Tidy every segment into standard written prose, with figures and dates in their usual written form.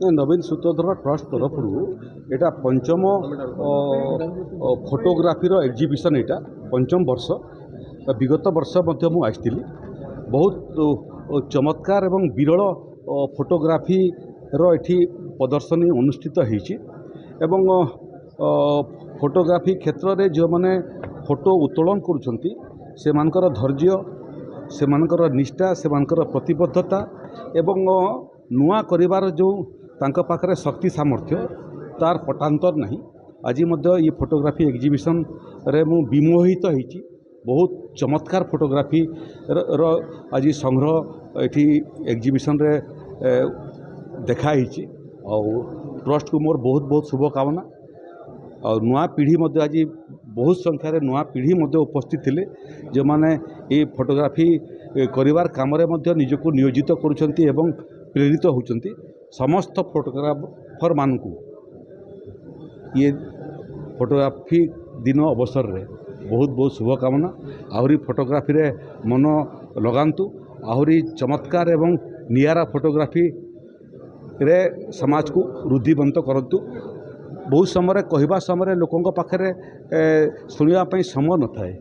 नवीन Sutradhar trust तरफ एटा पंचम photography exhibition यहाँ पंचम वर्ष विगत वर्ष मुझे बहुत चमत्कार एवं विरल फोटोग्राफी एठी प्रदर्शनी अनुष्ठित होती फोटोग्राफी क्षेत्र में जो मैंने फोटो उत्तोलन करुँच से धैर्य से निष्ठा से प्रतिबद्धता एवं नुआ करिवार जो तांका पाखरे शक्ति सामर्थ्य तार पटांतर नहीं। आज ये फोटोग्राफी एग्जिबिशन रे मु विमोहित होइछि। बहुत चमत्कार फोटोग्राफी आज संग्रह एठी एग्जिबिशन रे देखाई और ट्रस्ट को मोर बहुत बहुत शुभकामना और नुआ पीढ़ी मध्य आज बहुत संख्यार नुआ पीढ़ी मध्य उपस्थित थिले जो माने ये फोटोग्राफी करिवार काम रे मध्य निजको नियोजित करुछंती एवं प्रेरित होउछंती। समस्त फोटोग्राफर मानकू ये फोटोग्राफी दिन अवसर रे बहुत बहुत शुभकामना। आहरी फोटोग्राफी रे मन लगांतु, आहरी चमत्कार एवं नियारा फोटोग्राफी रे समाज को रुद्धिवंत करंतु। बहुत समय कहवा समय लोकों पाखे शुणापी समय न थाए,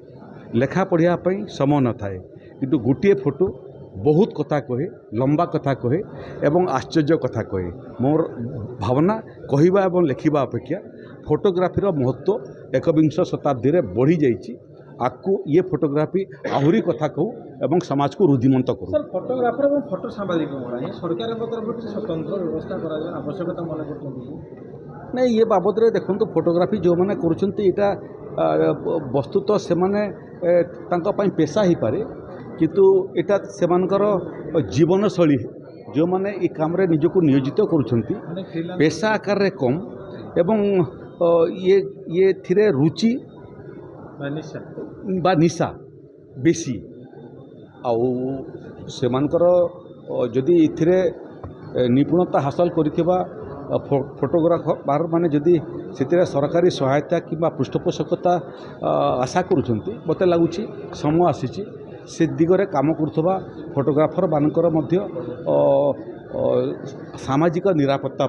लेखा पढ़ापी समय न थाए, किंतु गोटे फोटो बहुत कथा कहे, लंबा कथा कहे एवं आश्चर्य कथा कहे। मोर भावना कहवा एवं लेखिबा अपेक्षा फोटोग्राफी महत्व एकविंश शताब्दी रे बढ़ी जाइछि। आपको ये फोटोग्राफी आहरी कथा कहू एवं समाज को रुद्धिमंत करू। सर फोटोग्राफर और फोटो सांबादिक सरकार तरफ स्वतंत्र व्यवस्था करा आवश्यकता मन करछन्ती नहीं। ये बाबद रे देखंतु फोटोग्राफी जो माने करूछन्ती एटा वस्तुतः से माने तांका पई पेशा ही पारे, किंतु एटा सेमानकर जीवन शैली जो माने ई काम रे निजको नियोजित करूछन्ती पेशा आकार रे कम एवं ये थिरे रुचि बा निशा बेसी आउ सेमानकर जदि इथिरे निपुणता हासिल करिथिबा फोटोग्राफर माने जदि से सरकारी सहायता किंबा पृष्ठपोषकता आशा करुछन्ती मते लागुछि समय आसीछि से दिगरे काम करुवा फोटोग्राफर मानकर मध्य सामाजिक निरापत्ता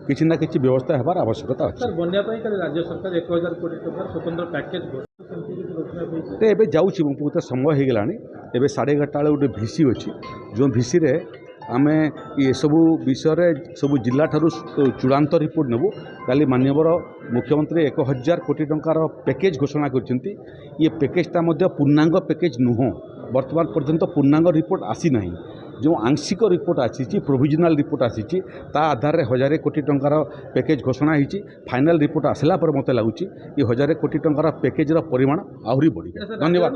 किसी ना किसी व्यवस्था होबार आवश्यकता अछि। सर बन्या राज्य सरकार 1000 कोटी टका स्वतंत्र पैकेज एबे जाउछि बहुत समय हो गलानी। एबे 11:30 बेले गोटे भिसी अच्छी जो भिसी रे आमे ये सबू विषय सबू जिला ठारू चूड़ांत रिपोर्ट नेबू। काली माननीय मुख्यमंत्री 1000 कोटी टंकार पैकेज घोषणा करछन्ती। ये पैकेजटा मध्य पूर्णांग पैकेज नुह, वर्तमान पर्यंत पूर्णांग रिपोर्ट आसी नहीं। जो आंशिक रिपोर्ट आसी प्रोविजनाल रिपोर्ट आसी आधार रे 1000 कोटी टंकार पैकेज घोषणा होती। फाइनल रिपोर्ट आसला पर मते लागुची ये 1000 कोटी टंकार पैकेज परिमाण आहरी बढ़ी। धन्यवाद।